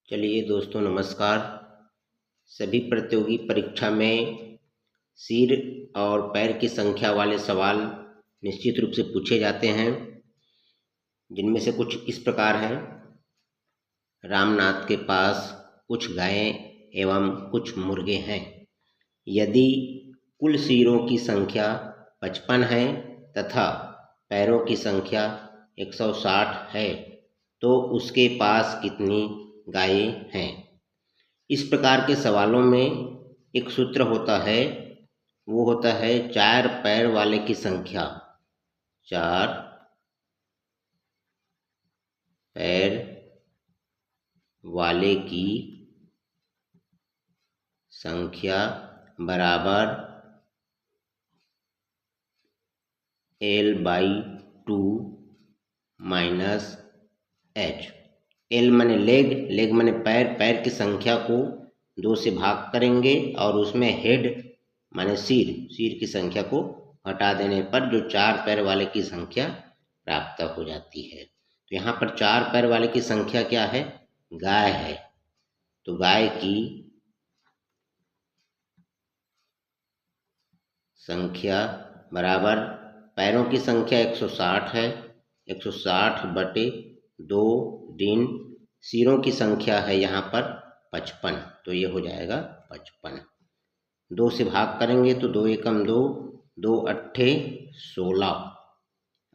चलिए दोस्तों नमस्कार। सभी प्रतियोगी परीक्षा में सिर और पैर की संख्या वाले सवाल निश्चित रूप से पूछे जाते हैं, जिनमें से कुछ इस प्रकार हैं। रामनाथ के पास कुछ गायें एवं कुछ मुर्गे हैं। यदि कुल सिरों की संख्या 55 है तथा पैरों की संख्या 160 है तो उसके पास कितनी गायें हैं। इस प्रकार के सवालों में एक सूत्र होता है, वो होता है 4 पैर वाले की संख्या। 4 पैर वाले की संख्या बराबर L/2 माइनस H। L माने लेग माने पैर की संख्या को 2 से भाग करेंगे और उसमें हेड माने सिर की संख्या को हटा देने पर जो 4 पैर वाले की संख्या प्राप्त हो जाती है। तो यहाँ पर 4 पैर वाले की संख्या क्या है? गाय है। तो गाय की संख्या बराबर पैरों की संख्या 160 है, 160/2 दिन सिरों की संख्या है यहाँ पर 55, तो ये हो जाएगा 55। 2 से भाग करेंगे तो 2 एकम 2, 2 अट्ठे 16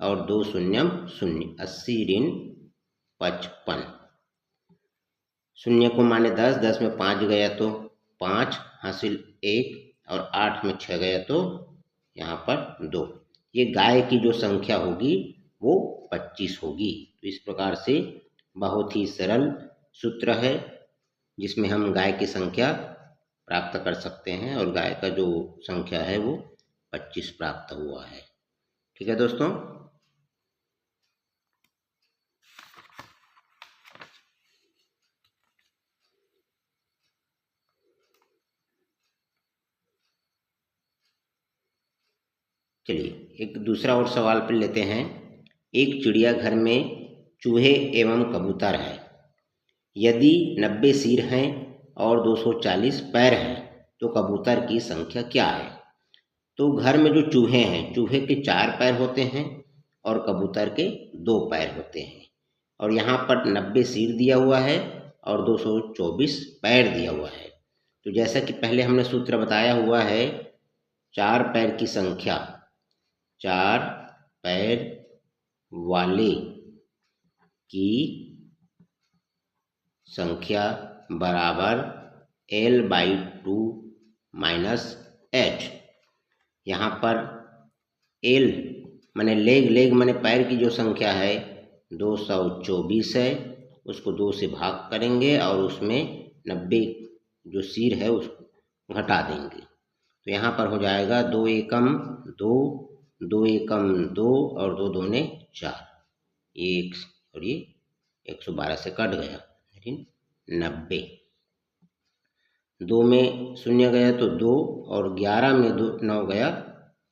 और 2 शून्यम 0, 80 ऋण 55। शून्य को माने 10, 10 में 5 गया तो 5 हासिल 1 और 8 में 6 गया तो यहाँ पर 2। ये गाय की जो संख्या होगी वो 25 होगी। तो इस प्रकार से बहुत ही सरल सूत्र है जिसमें हम गाय की संख्या प्राप्त कर सकते हैं और गाय का जो संख्या है वो 25 प्राप्त हुआ है। ठीक है दोस्तों। चलिए एक दूसरा और सवाल पर लेते हैं। एक चिड़ियाघर में चूहे एवं कबूतर है। यदि 90 सिर हैं और 240 पैर हैं तो कबूतर की संख्या क्या है? तो घर में जो चूहे हैं, चूहे के 4 पैर होते हैं और कबूतर के 2 पैर होते हैं और यहाँ पर 90 सिर दिया हुआ है और 224 पैर दिया हुआ है। तो जैसा कि पहले हमने सूत्र बताया हुआ है, 4 पैर की संख्या, 4 पैर वाले की संख्या बराबर L/2 माइनस H। यहाँ पर L माने लेग माने पैर की जो संख्या है 224 है, उसको 2 से भाग करेंगे और उसमें 90 जो सिर है उसको घटा देंगे। तो यहाँ पर हो जाएगा 2 एकम 2, 2 एकम 2 और 2 दूने 4, 1 और ये 112 से कट गया, लेकिन 90। 2 में 0 गया तो 2 और 11 में 9 गया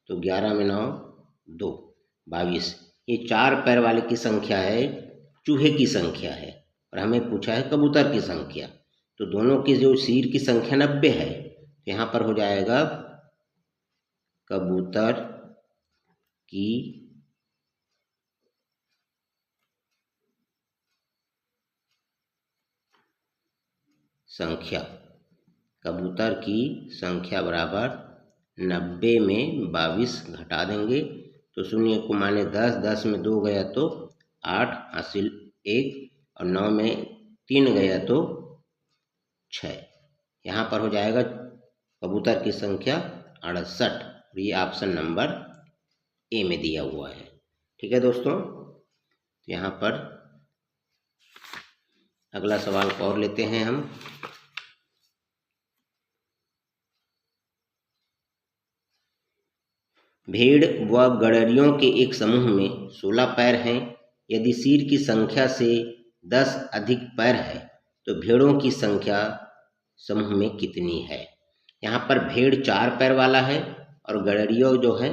तो 11 में 9 2, 22। ये 4 पैर वाले की संख्या है, चूहे की संख्या है और हमें पूछा है कबूतर की संख्या। तो दोनों की जो सिर की संख्या 90 है तो यहाँ पर हो जाएगा कबूतर की संख्या, कबूतर की संख्या बराबर 90 में 22 घटा देंगे तो 0 को माने 10, 10 में 2 गया तो 8 हासिल 1 और 9 में 3 गया तो 6। यहाँ पर हो जाएगा कबूतर की संख्या 68। ये ऑप्शन नंबर ए में दिया हुआ है। ठीक है दोस्तों। तो यहाँ पर अगला सवाल और लेते हैं हम। भेड़ व गड़ेरियों के एक समूह में 16 पैर हैं। यदि सिर की संख्या से 10 अधिक पैर है तो भेड़ों की संख्या समूह में कितनी है? यहाँ पर भेड़ 4 पैर वाला है और गड़ेरिया जो है,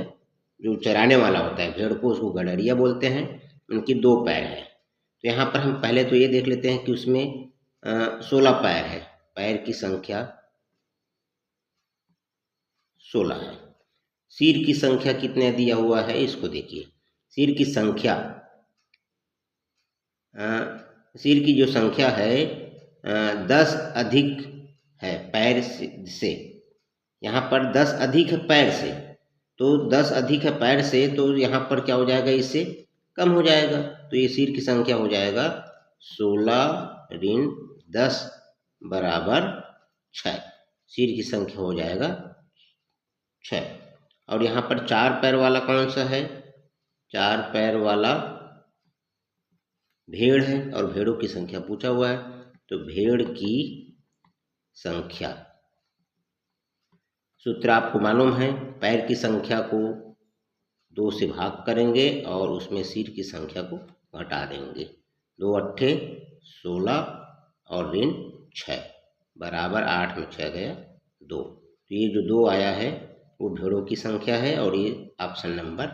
जो चराने वाला होता है भेड़ को, उसको गड़ेरिया बोलते हैं, उनकी 2 पैर है। तो यहाँ पर हम पहले तो ये देख लेते हैं कि उसमें 16 पैर है, पैर की संख्या 16 है। सिर की संख्या कितने दिया हुआ है इसको देखिए। सिर की संख्या, सिर की जो संख्या है 10 अधिक है पैर से। यहाँ पर 10 अधिक है पैर से, तो 10 अधिक है पैर से, तो यहाँ पर क्या हो जाएगा, इससे कम हो जाएगा। तो ये सिर की संख्या हो जाएगा 16 ऋण 10 बराबर 6। सिर की संख्या हो जाएगा 6। और यहाँ पर 4 पैर वाला कौन सा है? 4 पैर वाला भेड़ है, और भेड़ों की संख्या पूछा हुआ है। तो भेड़ की संख्या, सूत्र आपको मालूम है, पैर की संख्या को 2 से भाग करेंगे और उसमें सिर की संख्या को घटा देंगे। 2 अट्ठे 16 और ऋण 6 बराबर 8 में 6 गया 2। तो ये जो 2 आया है वो भेड़ों की संख्या है, और ये ऑप्शन नंबर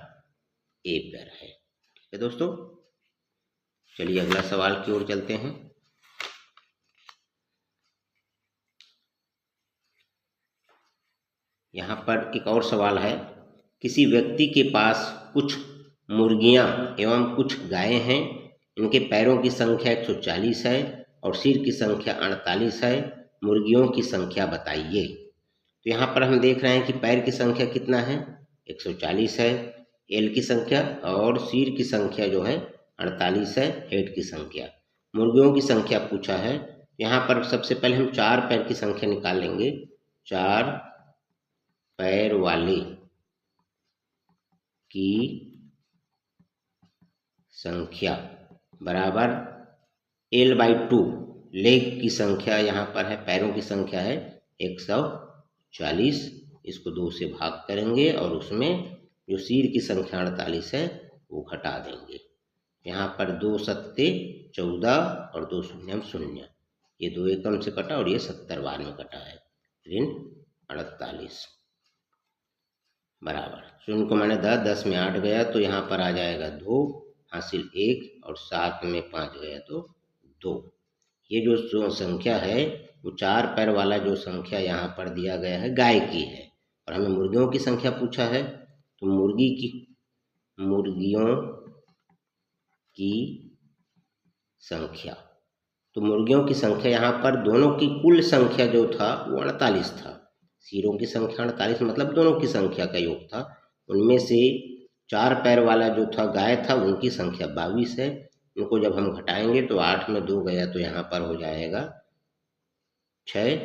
ए पर है। ठीक है दोस्तों, चलिए अगला सवाल की ओर चलते हैं। यहाँ पर एक और सवाल है, किसी व्यक्ति के पास कुछ मुर्गियाँ एवं कुछ गायें हैं। इनके पैरों की संख्या 140 है और सिर की संख्या 48 है। मुर्गियों की संख्या बताइए। तो यहाँ पर हम देख रहे हैं कि पैर की संख्या कितना है, 140 है एल की संख्या, और सिर की संख्या जो है 48 है हेड की संख्या। मुर्गियों की संख्या पूछा है। यहाँ पर सबसे पहले हम 4 पैर की संख्या निकाल लेंगे। 4 पैर वाले की संख्या बराबर L/2, लेग की संख्या यहाँ पर है, पैरों की संख्या है 140। इसको 2 से भाग करेंगे और उसमें जो सिर की संख्या 48 है वो घटा देंगे। यहाँ पर 2 सत्ते 14 और 2 शून्यम 0, ये 2 एकम से कटा और ये 70 बार में कटा है, ऋण 48 बराबर 0 को मैंने 10 में 8 गया तो यहाँ पर आ जाएगा 2 हासिल 1, और 7 में 5 गया तो 2। ये जो संख्या है वो 4 पैर वाला जो संख्या यहाँ पर दिया गया है गाय की है, और हमें मुर्गियों की संख्या पूछा है। तो मुर्गियों की संख्या, तो मुर्गियों की संख्या यहाँ पर दोनों की कुल संख्या जो था वो 48 था। सिरों की संख्या 48 मतलब दोनों की संख्या का योग था। उनमें से 4 पैर वाला जो था गाय था उनकी संख्या 22 है। इनको जब हम घटाएंगे तो 8 में 2 गया तो यहाँ पर हो जाएगा 6।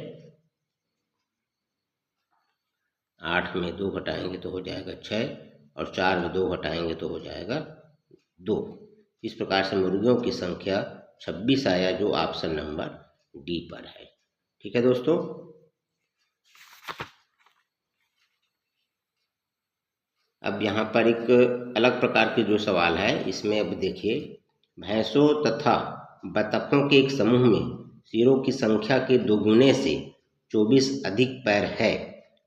8 में 2 घटाएंगे तो हो जाएगा 6, और 4 में 2 घटाएंगे तो हो जाएगा 2। इस प्रकार से मुर्गियों की संख्या 26 आया, जो ऑप्शन नंबर डी पर है। ठीक है दोस्तों, अब यहाँ पर एक अलग प्रकार के जो सवाल है इसमें अब देखिए, भैंसों तथा बतखों के एक समूह में सिरों की संख्या के दोगुने से 24 अधिक पैर है।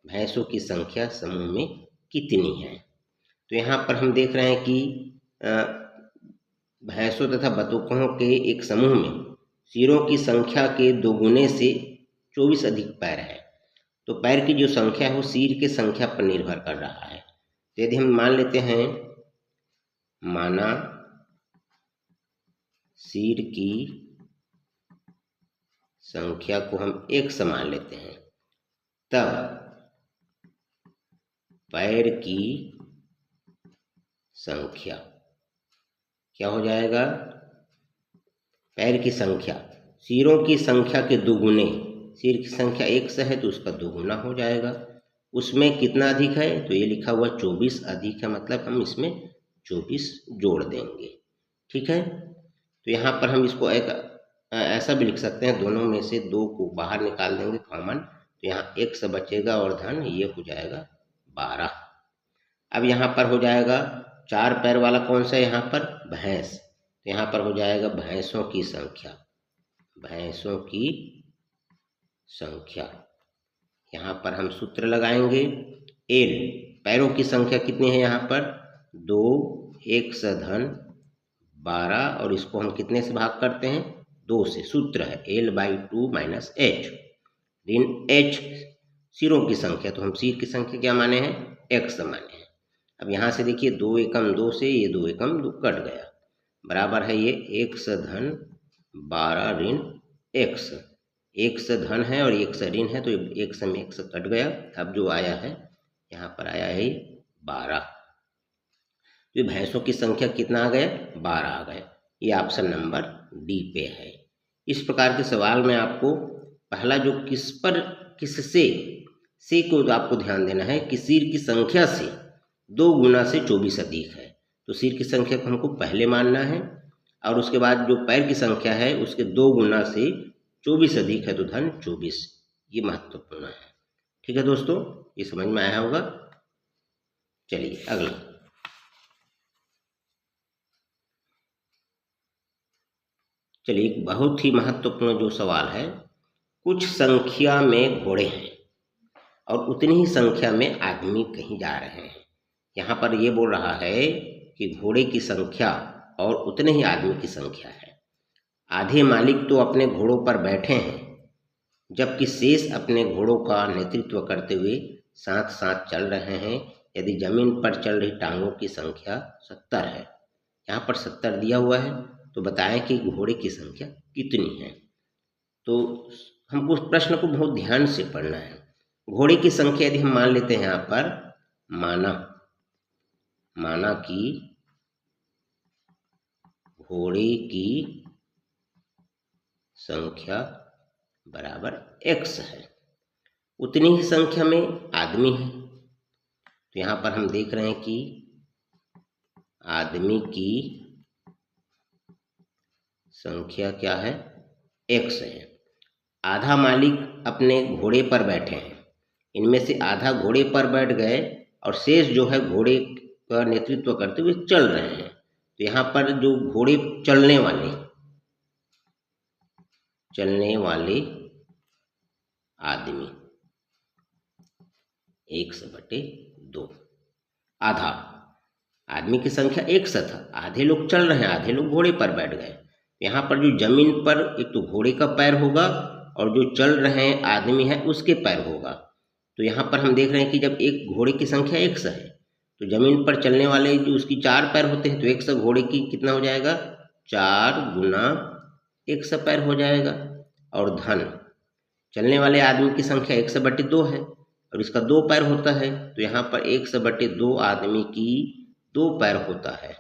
भैंसों की संख्या समूह में कितनी है? तो यहाँ पर हम देख रहे हैं कि भैंसों तथा बतखों के एक समूह में सिरों की संख्या के दोगुने से 24 अधिक पैर है। तो पैर की जो संख्या है वो सिर की संख्या पर निर्भर कर रहा है। तो यदि हम मान लेते हैं, माना सिर की संख्या को हम 1 मान लेते हैं, तब पैर की संख्या क्या हो जाएगा? पैर की संख्या सिरों की संख्या के दोगुने, सिर की संख्या 1 है तो उसका दोगुना हो जाएगा। उसमें कितना अधिक है? तो ये लिखा हुआ 24 अधिक है, मतलब हम इसमें 24 जोड़ देंगे। ठीक है, तो यहाँ पर हम इसको एक ऐसा भी लिख सकते हैं, दोनों में से 2 को बाहर निकाल देंगे कॉमन, तो यहाँ 1 बचेगा और धन ये हो जाएगा 12। अब यहाँ पर हो जाएगा 4 पैर वाला कौन सा? यहाँ पर भैंस। तो यहाँ पर हो जाएगा भैंसों की संख्या, भैंसों की संख्या। यहाँ पर हम सूत्र लगाएंगे, एल पैरों की संख्या कितनी है? यहाँ पर 2 1 धन 12, और इसको हम कितने से भाग करते हैं? 2 से, सूत्र है L/2 - h, ऋण h सिरों की संख्या, तो हम सिर की संख्या क्या माने हैं, x माने हैं। अब यहाँ से देखिए 2 एकम 2 से ये 2 एकम 2 कट गया, बराबर है ये x धन 12 ऋण x, x धन है और x ऋण है, तो x में x कट गया। अब जो आया है यहाँ पर आया है 12, तो भैंसों की संख्या कितना आ गया, 12 आ गया। ये ऑप्शन नंबर डी पे है। इस प्रकार के सवाल में आपको पहला जो किस पर किससे से को आपको ध्यान देना है कि सिर की संख्या से 2 गुना से 24 अधिक है, तो सिर की संख्या को हमको पहले मानना है और उसके बाद जो पैर की संख्या है उसके 2 गुना से 24 अधिक है, तो धन 24, ये महत्वपूर्ण है। ठीक है दोस्तों, ये समझ में आया होगा। चलिए अगला, चलिए एक बहुत ही महत्वपूर्ण जो सवाल है, कुछ संख्या में घोड़े हैं और उतनी ही संख्या में आदमी कहीं जा रहे हैं। यहाँ पर ये बोल रहा है कि घोड़े की संख्या और उतने ही आदमी की संख्या है। आधे मालिक तो अपने घोड़ों पर बैठे हैं, जबकि शेष अपने घोड़ों का नेतृत्व करते हुए साथ साथ चल रहे हैं। यदि जमीन पर चल रही टांगों की संख्या 70 है, यहाँ पर 70 दिया हुआ है, तो बताएं कि घोड़े की संख्या कितनी है। तो हमको उस प्रश्न को बहुत ध्यान से पढ़ना है। घोड़े की संख्या यदि हम मान लेते हैं यहाँ पर माना कि घोड़े की संख्या बराबर x है, उतनी ही संख्या में आदमी है, तो यहाँ पर हम देख रहे हैं कि आदमी की संख्या क्या है, x है। आधा मालिक अपने घोड़े पर बैठे हैं, इनमें से आधा घोड़े पर बैठ गए और शेष जो है घोड़े का नेतृत्व करते हुए चल रहे हैं। तो यहाँ पर जो घोड़े चलने वाले आदमी 1/2, आधा आदमी की संख्या 1 था, आधे लोग चल रहे हैं, आधे लोग घोड़े पर बैठ गए। यहाँ पर जो जमीन पर एक तो घोड़े का पैर होगा और जो चल रहे हैं आदमी है उसके पैर होगा। तो यहाँ पर हम देख रहे हैं कि जब एक घोड़े की संख्या 1 है, तो जमीन पर चलने वाले जो उसकी 4 पैर होते हैं, तो 1 घोड़े की कितना हो जाएगा, 4 गुना 1 पैर हो जाएगा। और धन चलने वाले आदमी की संख्या 1/2 है और इसका 2 पैर होता है, तो यहाँ पर 1/2 आदमी की 2 पैर होता है।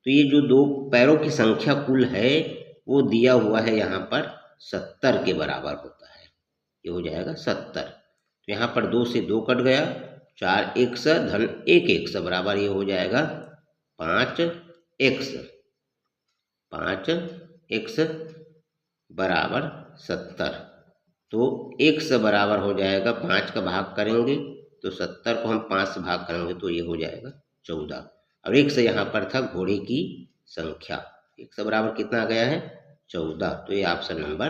तो ये जो 2 पैरों की संख्या कुल है वो दिया हुआ है यहाँ पर 70 के बराबर होता है, ये हो जाएगा 70। तो यहाँ पर 2 से 2 कट गया, 4 x धन 1 x बराबर ये हो जाएगा 5x, 5x बराबर 70। तो x बराबर हो जाएगा 5 का भाग करेंगे तो 70 को हम 5 से भाग करेंगे तो ये हो जाएगा 14। और x यहाँ पर था घोड़े की संख्या, x बराबर कितना आ गया है, 14। तो ये ऑप्शन नंबर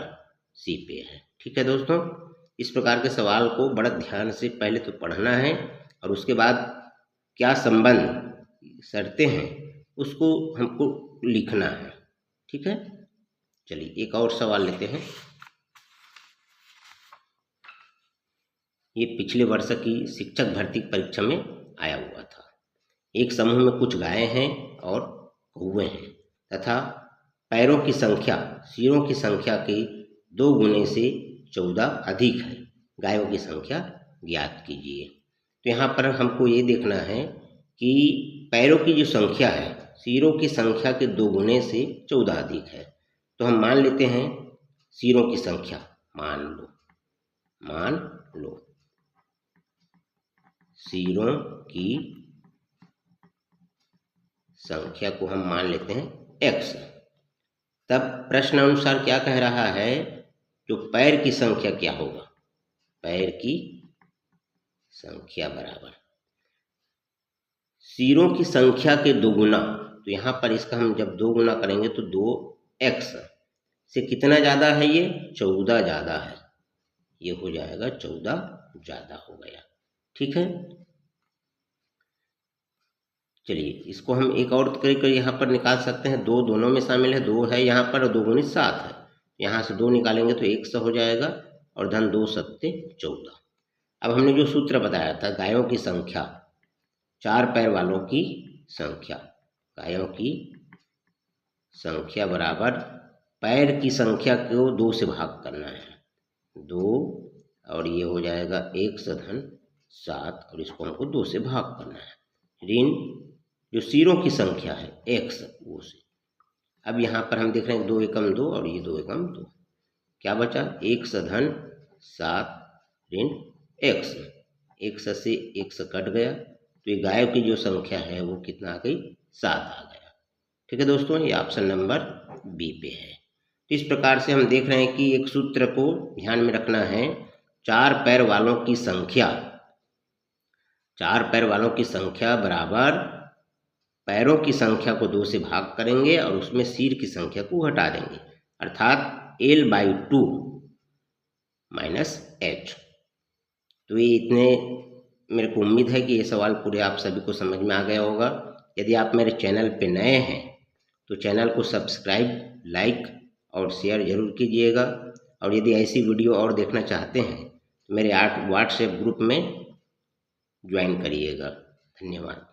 सी पे है। ठीक है दोस्तों, इस प्रकार के सवाल को बड़ा ध्यान से पहले तो पढ़ना है और उसके बाद क्या संबंध शर्तें हैं उसको हमको लिखना है। ठीक है, चलिए एक और सवाल लेते हैं। ये पिछले वर्ष की शिक्षक भर्ती परीक्षा में आया हुआ था। एक समूह में कुछ गायें हैं और कौवे हैं तथा पैरों की संख्या सिरों की संख्या के 2 गुने से 14 अधिक है, गायों की संख्या ज्ञात कीजिए। तो यहाँ पर हमको ये देखना है कि पैरों की जो संख्या है सिरों की संख्या के 2 गुने से 14 अधिक है, तो हम मान लेते हैं सिरों की संख्या, मान लो सिरों की संख्या को हम मान लेते हैं x। तब प्रश्न अनुसार क्या कह रहा है, जो पैर की संख्या क्या होगा, पैर की संख्या बराबर सिरों की संख्या के 2 गुना। तो यहाँ पर इसका हम जब 2 गुना करेंगे तो 2x से कितना ज़्यादा है, ये 14 ज़्यादा है, ये हो जाएगा 14 ज़्यादा हो गया। ठीक है, चलिए इसको हम एक और करके यहाँ पर निकाल सकते हैं। 2 दोनों में शामिल है, 2 है यहाँ पर और 2 गुनी 7 है, यहाँ से 2 निकालेंगे तो 100 हो जाएगा और धन 2 सत्ते 14। अब हमने जो सूत्र बताया था गायों की संख्या, 4 पैर वालों की संख्या, गायों की संख्या बराबर पैर की संख्या को 2 से भाग करना है, 2 और ये हो जाएगा 1 धन 7 और इसको हमको 2 से भाग करना है। ऋण जो सिरों की संख्या है x वो से। अब यहाँ पर हम देख रहे हैं 2 एकम 2 और ये 2 एकम 2, क्या बचा 1 धन 7 ऋण x, 1 से 1 कट गया तो ये गायों की जो संख्या है वो कितना आ गई 7 आ गया। ठीक है दोस्तों, ये ऑप्शन नंबर बी पे है। इस प्रकार से हम देख रहे हैं कि एक सूत्र को ध्यान में रखना है, 4 पैर वालों की संख्या, 4 पैर वालों की संख्या बराबर पैरों की संख्या को 2 से भाग करेंगे और उसमें सिर की संख्या को घटा देंगे, अर्थात L/2 - H। तो ये इतने मेरे को उम्मीद है कि ये सवाल पूरे आप सभी को समझ में आ गया होगा। यदि आप मेरे चैनल पे नए हैं तो चैनल को सब्सक्राइब, लाइक और शेयर जरूर कीजिएगा, और यदि ऐसी वीडियो और देखना चाहते हैं तो मेरे व्हाट्सएप ग्रुप में ज्वाइन करिएगा। धन्यवाद।